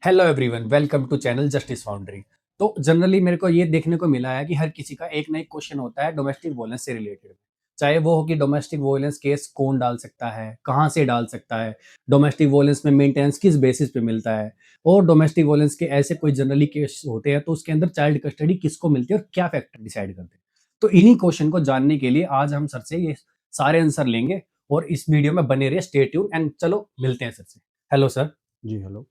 Hello everyone, welcome to channel justice foundry. तो generally मेरे को ये देखने को मिला है कि हर किसी का एक ना एक क्वेश्चन होता है डोमेस्टिक वोलेंस से रिलेटेड। चाहे वो हो कि डोमेस्टिक वोलेंस केस कौन डाल सकता है, कहाँ से डाल सकता है, डोमेस्टिक वोलेंस में मेंटेनेंस किस बेसिस पे मिलता है, और डोमेस्टिक वोलेंस के ऐसे कोई जनरली केस होते हैं तो उसके अंदर चाइल्ड कस्टडी किसको मिलती है और क्या फैक्टर डिसाइड करते हैं। तो इन्हीं क्वेश्चन को जानने के लिए आज हम सर से ये सारे आंसर लेंगे और इस वीडियो में बने रहिए, स्टे ट्यून एंड चलो मिलते हैं सर से। Hello sir. जी हेलो।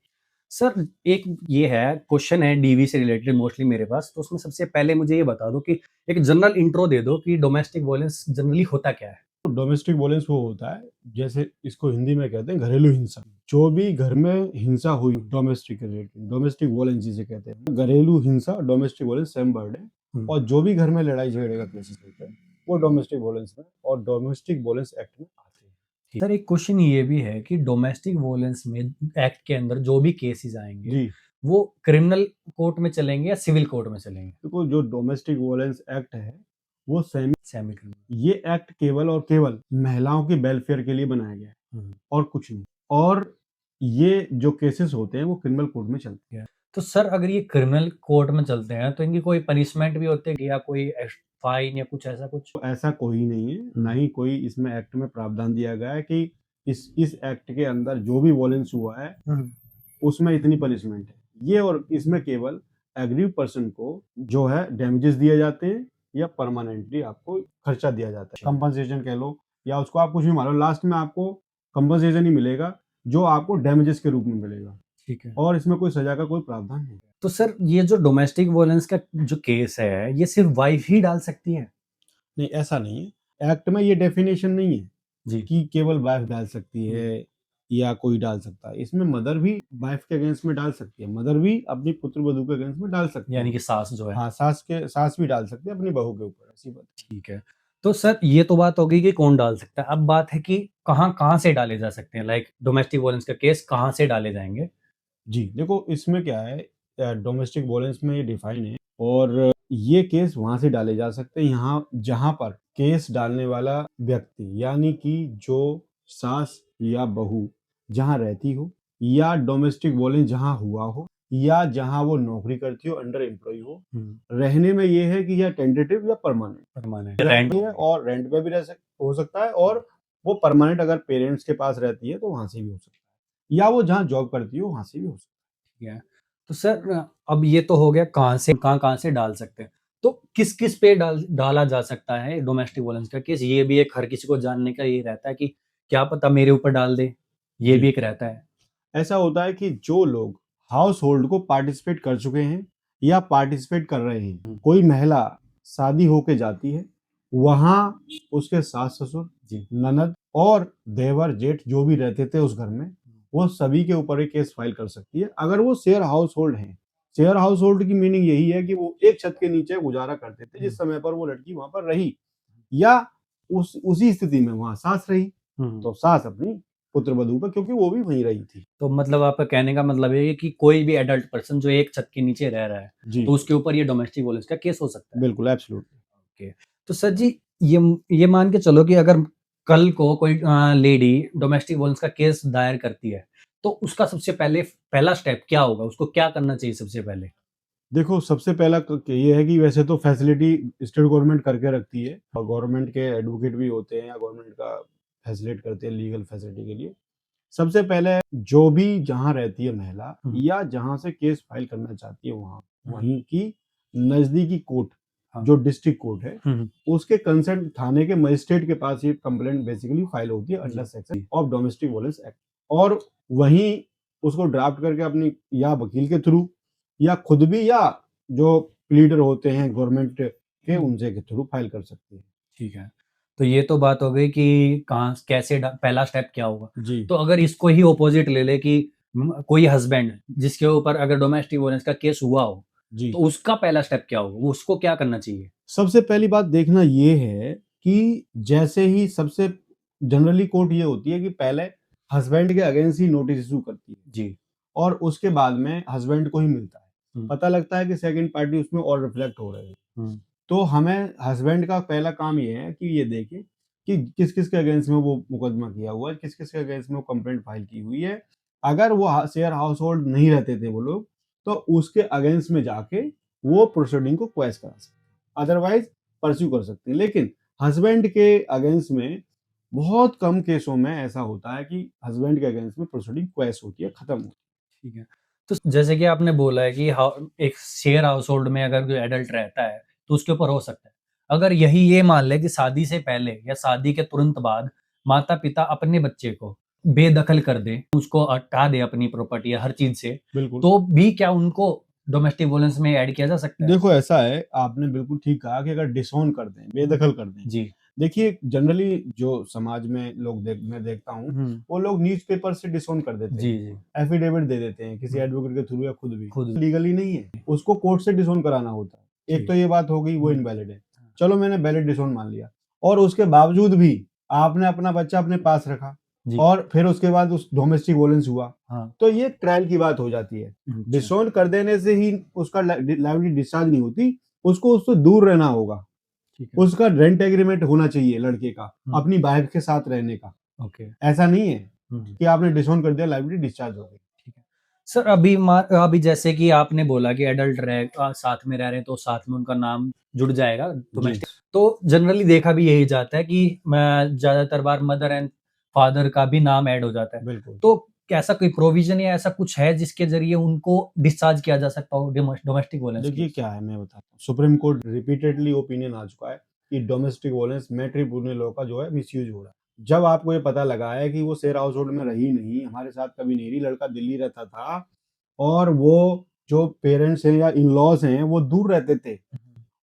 सर, एक ये है क्वेश्चन है डीवी से रिलेटेड मोस्टली मेरे पास, तो उसमें सबसे पहले मुझे ये बता दो कि एक जनरल इंट्रो दे दो कि डोमेस्टिक वायलेंस जनरली होता क्या है। तो डोमेस्टिक वायलेंस वो होता है, जैसे इसको हिंदी में कहते हैं घरेलू हिंसा। जो भी घर में हिंसा हुई डोमेस्टिक रिलेटेड, डोमेस्टिक वायलेंस जिसे कहते हैं। घरेलू हिंसा डोमेस्टिक वायलेंस सेम वर्ड है। और जो भी घर में लड़ाई झगड़े का केसेस होते हैं वो डोमेस्टिक वायलेंस में और डोमेस्टिक वायलेंस एक्ट में आते हैं। सर, एक क्वेश्चन ये भी है कि डोमेस्टिक वायलेंस में एक्ट के अंदर जो भी केसेस आएंगे जी वो क्रिमिनल कोर्ट में चलेंगे या सिविल कोर्ट में चलेंगे। देखो, जो डोमेस्टिक वायलेंस एक्ट है वो सेमी क्रिमिनल। ये एक्ट केवल और केवल महिलाओं के वेलफेयर के लिए बनाया गया है और कुछ नहीं। और ये जो केसेस होते हैं वो क्रिमिनल कोर्ट में चलते हैं। तो सर, अगर ये क्रिमिनल कोर्ट में चलते हैं तो इनकी कोई पनिशमेंट भी होती है या कोई फाइन या कुछ ऐसा कुछ। तो ऐसा कोई नहीं है, ना ही कोई इसमें एक्ट में प्रावधान दिया गया है कि इस एक्ट के अंदर जो भी वॉलेंस हुआ है उसमें इतनी पनिशमेंट है। ये और इसमें केवल एग्रीव पर्सन को जो है डैमेजेस दिए जाते हैं या परमानेंटली आपको खर्चा दिया जाता है, कंपनसेशन कह लो या उसको आप कुछ भी मान लो, लास्ट में आपको कंपनसेशन ही मिलेगा जो आपको डैमेजेस के रूप में मिलेगा। ठीक है। और इसमें कोई सजा का कोई प्रावधान नहीं है। तो सर, ये जो डोमेस्टिक वायलेंस का जो केस है ये सिर्फ वाइफ ही डाल सकती है। नहीं, ऐसा नहीं है, एक्ट में ये डेफिनेशन नहीं है जी। कि केवल वाइफ डाल सकती है या कोई डाल सकता है। इसमें मदर भी वाइफ के अगेंस्ट में डाल सकती है, मदर भी अपनी पुत्र वधू के अगेंस्ट में डाल सकती है। यानी कि सास जो है। हाँ, सास भी डाल सकती है अपनी बहू के ऊपर, ऐसी बात। ठीक है। तो सर, ये तो बात हो गई कि कौन डाल सकता है। अब बात है कि कहाँ कहाँ से डाले जा सकते हैं, लाइक डोमेस्टिक वायलेंस का केस कहाँ से डाले जाएंगे। जी देखो, इसमें क्या है, डोमेस्टिक वायलेंस में ये डिफाइन है और ये केस वहां से डाले जा सकते हैं यहाँ जहां पर केस डालने वाला व्यक्ति यानी कि जो सास या बहू जहां रहती हो, या डोमेस्टिक वायलेंस जहां हुआ हो, या जहां वो नौकरी करती हो, अंडर एम्प्लॉय हो। रहने में ये है कि या टेंटेटिव या परमानेंट परमानेंट रेंट रेंट। है, और रेंट पे भी हो सकता है। और वो परमानेंट अगर पेरेंट्स के पास रहती है तो वहां से भी हो सकता है, या वो जहाँ जॉब करती हो वहां से भी हो सकता ठीक है। तो सर, अब ये तो हो गया कहाँ से कहाँ कहाँ से डाल सकते हैं। तो किस किस पे डाला जा सकता है डोमेस्टिक वायलेंस का केस। ये भी एक हर किसी को जानने का ये रहता है कि क्या पता मेरे ऊपर डाल दे। है। ये जी, भी एक रहता है। ऐसा होता है कि जो लोग हाउस होल्ड को पार्टिसिपेट कर चुके हैं या पार्टिसिपेट कर रहे हैं, कोई महिला शादी होके जाती है, वहां उसके सास ससुर, जी। ननद और देवर जेठ जो भी रहते थे उस घर में, वो सभी के ऊपर एक केस फाइल कर सकती है अगर वो शेयर हाउस होल्ड है। शेयर हाउस होल्ड की मीनिंग यही है कि वो एक छत के नीचे गुजारा करते थे जिस समय पर वो लड़की वहां पर रही, या उसी स्थिति में वहां सास रही, तो सास अपनी पुत्र वधू पर, क्योंकि वो भी वहीं रही थी। तो मतलब आपका कहने का मतलब ये है कि कोई भी एडल्ट पर्सन जो एक छत के नीचे रह रहा है जी तो उसके ऊपर ये डोमेस्टिक वायलेंस का केस हो सकता है। बिल्कुल, एब्सोल्युटली। ओके। तो सर जी, ये मान के चलो कि अगर कल को कोई लेडी डोमेस्टिक वायलेंस का केस दायर करती है तो उसका सबसे पहले पहला स्टेप क्या होगा, उसको क्या करना चाहिए सबसे पहले। देखो, सबसे पहला ये है कि वैसे तो फैसिलिटी स्टेट गवर्नमेंट करके रखती है और गवर्नमेंट के एडवोकेट भी होते हैं या गवर्नमेंट का फैसिलिटेट करते हैं लीगल फैसिलिटी के लिए। सबसे पहले जो भी जहाँ रहती है महिला या जहाँ से केस फाइल करना चाहती है वहाँ वहीं की नजदीकी कोर्ट, हाँ। जो डिस्ट्रिक्ट कोर्ट है, उसके कंसर्न थाने के मजिस्ट्रेट के पास ये कंप्लेंट बेसिकली फाइल होती है under section of domestic violence act. और वहीं उसको ड्राफ्ट करके अपनी या वकील के थ्रू या खुद भी, या जो प्लीडर होते हैं गवर्नमेंट के उनसे के थ्रू फाइल कर सकती है। ठीक है। तो ये तो बात हो गई कि कहाँ कैसे पहला स्टेप क्या होगा। जी तो अगर इसको ही ऑपोजिट ले ले कि कोई हस्बैंड जिसके ऊपर अगर डोमेस्टिक वायलेंस का केस हुआ हो जी तो उसका पहला स्टेप क्या होगा, वो उसको क्या करना चाहिए। सबसे पहली बात देखना ये है कि जैसे ही सबसे जनरली कोर्ट ये होती है कि पहले हस्बैंड के अगेंस्ट ही नोटिस इशू करती है जी। और उसके बाद में हस्बैंड को ही मिलता है। हम्म। पता लगता है कि सेकंड पार्टी उसमें और रिफ्लेक्ट हो रहे हैं। हम्म। तो हमें हस्बैंड का पहला काम ये है कि ये देखे कि किस किस के अगेंस्ट में वो मुकदमा किया हुआ है, किस किस के अगेंस्ट में वो कंप्लेंट फाइल की हुई है, अगर वो शेयर हाउस होल्ड नहीं रहते थे वो लोग, तो उसके अगेंस्ट में जाके वो प्रोसीडिंग को क्वेश करा सकते, अदरवाइज परस्यू कर सकते हैं। लेकिन हस्बैंड के अगेंस्ट में बहुत कम केसों में ऐसा होता है कि हस्बैंड के अगेंस्ट में प्रोसीडिंग क्वेश होती है, खत्म होती ठीक है। तो जैसे कि आपने बोला है कि एक शेयर हाउस होल्ड में अगर कोई एडल्ट रहता है तो उसके ऊपर हो सकता है। अगर यही ये मान लें कि शादी से पहले या शादी के तुरंत बाद माता पिता अपने बच्चे को बेदखल कर दें, उसको हटा दें अपनी प्रॉपर्टी या हर चीज से, है। बिल्कुल। तो भी क्या उनको डोमेस्टिक वायलेंस में ऐड किया जा सकता है? देखो ऐसा है, आपने बिल्कुल ठीक कहा कि अगर डिसऑन कर दें, बेदखल कर दें। जी। देखिए जनरली जो समाज में लोग मैं देखता हूँ, वो लोग न्यूज़पेपर से डिसऑन कर देते जी, हैं, जी। एफिडेविट दे देते हैं किसी हुँ। एडवोकेट के थ्रू या खुद भी। खुद। लीगली नहीं है, उसको कोर्ट से डिसऑन कराना होता है। एक जी। तो ये बात हो गई, वो हुँ। इनवैलिड है। चलो मैंने वैलिड डिसऑन मान लिया, और उसके बावजूद भी आपने अपना बच्चा अपने पास रखा, जी। और फिर उसके बाद उस डोमेस्टिक वायलेंस हुआ, हाँ। तो ये ट्रायल की बात हो जाती है। अच्छा। डिसऑन कर देने से ही उसका लाइबिलिटी डिस्चार्ज नहीं होती, उसको उससे दूर रहना होगा। ठीक है। उसका रेंट एग्रीमेंट होना चाहिए लड़के का, हुँ। अपनी वाइफ के साथ रहने का। ओके। ऐसा नहीं है हुँ। कि आपने डिसऑन कर दिया, लाइबिलिटी डिस्चार्ज हो गई। ठीक है। सर अभी जैसे कि आपने बोला कि एडल्ट साथ में रह रहे हैं तो साथ में उनका नाम जुड़ जाएगा जी। डोमेस्टिक। तो जनरली देखा भी यही जाता है कि ज़्यादातर बार मदर एंड फादर का भी नाम ऐड हो जाता है। बिल्कुल। तो क्या ऐसा कोई प्रोविज़न या ऐसा कुछ है जिसके ज़रिए उनको डिस्चार्ज किया जा सकता हो डोमेस्टिक वायलेंस देखिए केस? क्या है, मैं बताता हूँ। सुप्रीम कोर्ट रिपीटेडली ओपिनियन आ चुका है कि डोमेस्टिक वायलेंस मैट्रिमोनियल लॉ का जो है मिसयूज हो रहा है। जब आपको ये पता लगा है कि वो शेयर हाउस होल्ड में रही नहीं, हमारे साथ कभी नहीं रही, लड़का दिल्ली रहता था, और वो जो पेरेंट्स हैं या इन-लॉज़ हैं वो दूर रहते थे,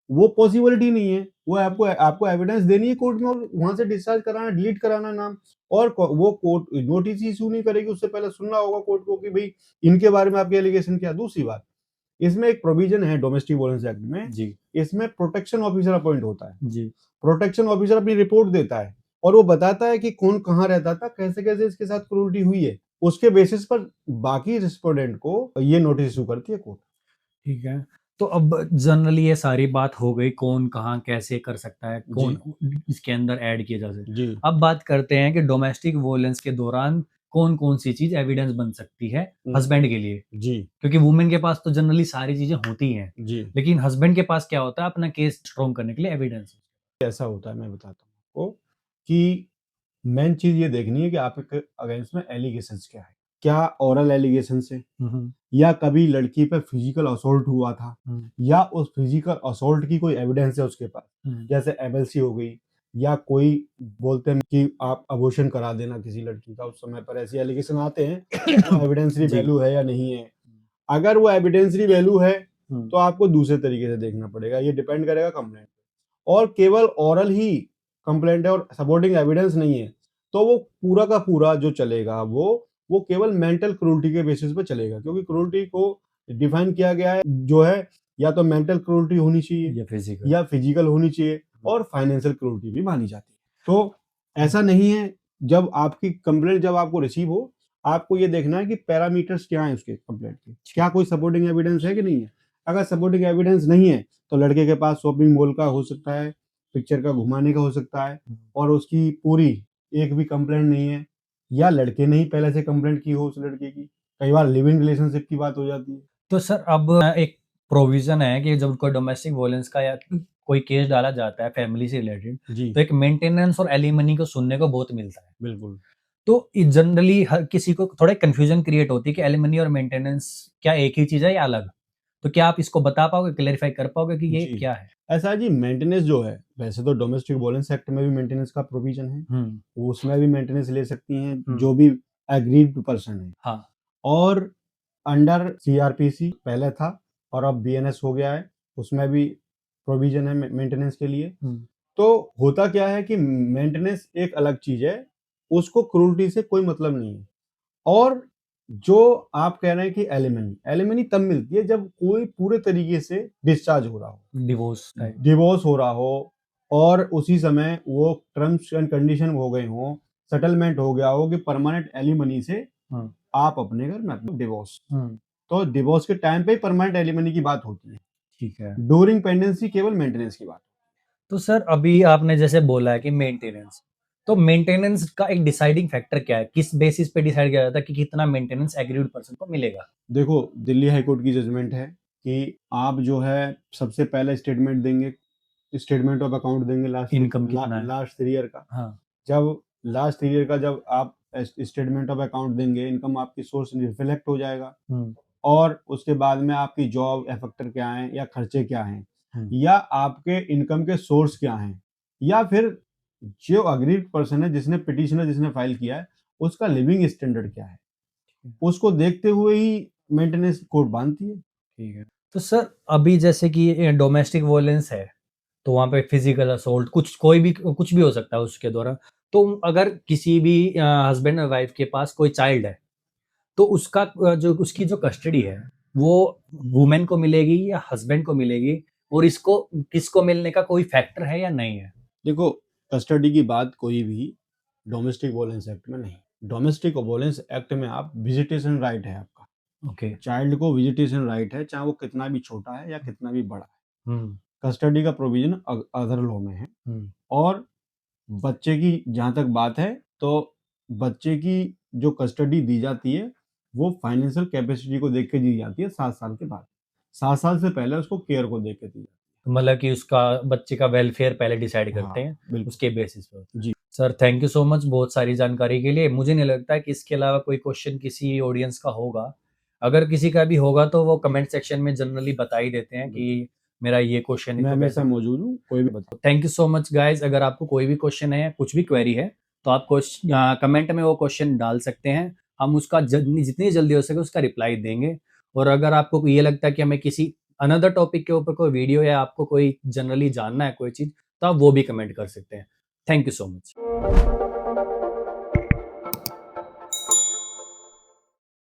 वो पॉसिबिलिटी नहीं है। वो आपको आपको एविडेंस देनी है कोर्ट में, और वहाँ से डिस्चार्ज कराना, डिलीट कराना नाम, और वो कोर्ट नोटिस इश्यू नहीं करेगी, उससे पहले सुनना होगा कोर्ट को कि भई इनके बारे में आपके एलिगेशन क्या है। दूसरी बात, इसमें एक प्रोविजन है डोमेस्टिक वायलेंस एक्ट में, जी। इसमें प्रोटेक्शन ऑफिसर अपॉइंट होता है। जी। प्रोटेक्शन ऑफिसर अपनी रिपोर्ट देता है, और वो बताता है कि कौन कहाँ रहता था, कैसे-कैसे इसके साथ क्रूरटी हुई है। उसके बेसिस पर बाकी रिस्पोंडेंट को ये नोटिस इश्यू करती है कोर्ट। ठीक है। तो अब जनरली ये सारी बात हो गई कौन, कहाँ, कैसे कर सकता है, जी। कौन इसके अंदर ऐड किया जा सकता है। जी। अब बात करते हैं कि डोमेस्टिक वोयलेंस के दौरान कौन-कौन सी चीज़ एविडेंस बन सकती है हुँ। हस्बैंड के लिए? जी। क्योंकि वुमेन के पास तो जनरली सारी चीज़ें होती हैं, जी। लेकिन हस्बैंड के पास क्या होता है अपना केस स्ट्रॉन्ग करने के लिए एविडेंस। ऐसा होता है, मैं बताता हूँ आपको, कि मेन चीज़ ये देखनी है कि आपके अगेंस्ट में एलिगेशंस क्या है। क्या ओरल एलिगेशंस है, हुँ, हुँ। या कभी लड़की पे फिजिकल असॉल्ट हुआ था, हुँ, या उस फिजिकल असॉल्ट की कोई एविडेंस है उसके पास, हुँ। जैसे एमएलसी हो गई, या कोई बोलते हैं कि आप अबॉर्शन करा देना किसी लड़की का, उस समय पर ऐसे एलिगेशन आते हैं, वो एविडेंसरी जी। वैल्यू है या नहीं है। अगर वो एविडेंसरी वैल्यू है, हुँ, तो आपको दूसरे तरीके से देखना पड़ेगा, ये डिपेंड करेगा कंप्लेंट पे। और केवल ओरल ही कंप्लेंट है और सपोर्टिंग एविडेंस नहीं है, तो वो पूरा का पूरा जो चलेगा, वो केवल मेंटल क्रूरटी के बेसिस पे चलेगा, क्योंकि क्रूरटी को डिफाइन किया गया है जो है, या तो मेंटल क्रूरटी होनी चाहिए, या फिजिकल। या फिजिकल होनी चाहिए, और फाइनेंशियल क्रूरटी भी मानी जाती है। तो ऐसा नहीं है, जब आपकी कंप्लेंट जब आपको रिसीव हो, आपको ये देखना है कि पैरामीटर्स क्या हैं उसके कंप्लेंट के, क्या कोई सपोर्टिंग एविडेंस है कि नहीं है। अगर सपोर्टिंग एविडेंस नहीं है, तो लड़के के पास शॉपिंग मॉल का हो सकता है, पिक्चर का घुमाने का हो सकता है, हुँ। और उसकी पूरी एक भी कंप्लेंट नहीं है, या लड़के ने ही पहले से कंप्लेंट की हो उस लड़के की। कई बार लिव इन रिलेशनशिप की बात हो जाती है। तो सर अब एक प्रोविज़न है कि जब कोई डोमेस्टिक वोयलेंस का या कोई केस डाला जाता है फैमिली से रिलेटेड, जी। तो एक मेंटेनेंस और एलिमनी को सुनने को बहुत मिलता है। बिल्कुल। तो जनरली हर किसी को थोड़ा कन्फ्यूजन क्रिएट होती है कि एलिमनी और मेंटेनेंस क्या एक ही चीज़ है या अलग? तो क्या आप इसको बता पाओगे, क्लैरिफाई कर पाओगे कि ये जी। क्या है? ऐसा है जी, मेंटेनेंस जो है, वैसे तो डोमेस्टिक वायलेंस एक्ट में भी मेंटेनेंस का प्रोविज़न है। हुँ, वो उसमें भी मेंटेनेंस ले सकती हैं हुँ। जो भी एग्रीड पर्सन है। हाँ। और अंडर सीआरपीसी पहले था, और अब बीएनएस हो गया है, उसमें भी प्रोविज़न है मेंटेनेंस के लिए। हुँ, तो होता क्या है कि मेंटेनेंस एक अलग चीज़ है, उसको क्रूरटी से कोई मतलब नहीं है। और जो आप कह रहे हैं कि एलिमनी, एलिमनी तब मिलती है जब कोई पूरे तरीके से डिस्चार्ज हो रहा हो, डिवोर्स टाइप। डिवोर्स हो रहा हो, और उसी समय वो टर्म्स एंड कंडीशन हो गए हों, सेटलमेंट हो गया हो कि परमानेंट एलिमनी से हुँ, आप अपने घर में अपना डिवोर्स। हुँ। तो डिवोर्स के टाइम पे ही परमानेंट एलिमनी की बात होती है। ठीक है। ड्यूरिंग पेंडेंसी केवल मेंटेनेंस की बात। तो सर अभी आपने जैसे बोला है कि मेंटेनेंस, तो मेंटेनेंस का एक डिसाइडिंग फैक्टर क्या है? किस बेसिस पे डिसाइड किया जाता है कि कितना मेंटेनेंस एग्रीड पर्सन को मिलेगा? देखो, दिल्ली हाई कोर्ट की जजमेंट है कि आप जो है सबसे पहले स्टेटमेंट देंगे, स्टेटमेंट ऑफ अकाउंट देंगे इनकम कितना है? लास्ट 3 ईयर का। हाँ। जब लास्ट 3 ईयर का जब आप स्टेटमेंट ऑफ अकाउंट देंगे, इनकम आपकी सोर्स रिफ्लेक्ट हो जाएगा। और उसके बाद में आपकी जॉब फैक्टर क्या है या खर्चे क्या हैं या आपके इनकम के सोर्स क्या हैं या फिर जो अग्रीड पर्सन है जिसने पिटिशनर जिसने फाइल किया है उसका लिविंग स्टैंडर्ड क्या है, उसको देखते हुए ही मेंटेनेंस कोर्ट बांधती है। ठीक है। तो सर अभी जैसे कि डोमेस्टिक वोलेंस है, तो वहाँ पे फिजिकल असोल्ट कुछ भी हो सकता है उसके द्वारा। तो अगर किसी भी हस्बैंड और वाइफ के पास कोई चाइल्ड है, तो उसका जो उसकी जो कस्टडी है, वो वुमेन को मिलेगी या हस्बैंड को मिलेगी? और इसको किसको मिलने का कोई फैक्टर है या नहीं है? देखो, कस्टडी की बात कोई भी डोमेस्टिक वोलेंस एक्ट में नहीं। डोमेस्टिक वोलेंस एक्ट में आप विजिटेशन राइट है आपका, ओके। चाइल्ड को विजिटेशन राइट है, चाहे वो कितना भी छोटा है या कितना भी बड़ा है। हुँ, कस्टडी का प्रोविजन अदर लॉ में है। हुँ। और बच्चे की जहाँ तक बात है तो बच्चे की जो कस्टडी दी जाती है वो फाइनेंशियल कैपेसिटी को देख के दी जाती है 7 साल के बाद। 7 साल से पहले उसको केयर को देख के दी जाती मतलब कि उसका बच्चे का वेलफेयर पहले डिसाइड है। करते हाँ, हैं, बिल्कुल। उसके बेसिस पे होता है। जी। Sir thank you so much बहुत सारी जानकारी के लिए। मुझे नहीं लगता है कि इसके अलावा कोई क्वेश्चन किसी ऑडियंस का होगा। अगर किसी का भी होगा तो वो कमेंट सेक्शन में जनरली बता ही देते हैं कि मेरा ये क्वेश्चन है मैं तो हमेशा कैसे। मौजूद हूँ, कोई भी बता। Thank you so much guys. अगर आपको कोई भी क्वेश्चन है, कुछ भी क्वेरी है, तो आप कमेंट में वो क्वेश्चन डाल सकते हैं। हम उसका जितनी जल्दी हो सके उसका रिप्लाई देंगे। और अगर आपको ये लगता है कि हमें किसी अनदर टॉपिक के ऊपर कोई वीडियो या आपको कोई जनरली जानना है कोई चीज़, तो आप वो भी कमेंट कर सकते हैं। Thank you so much.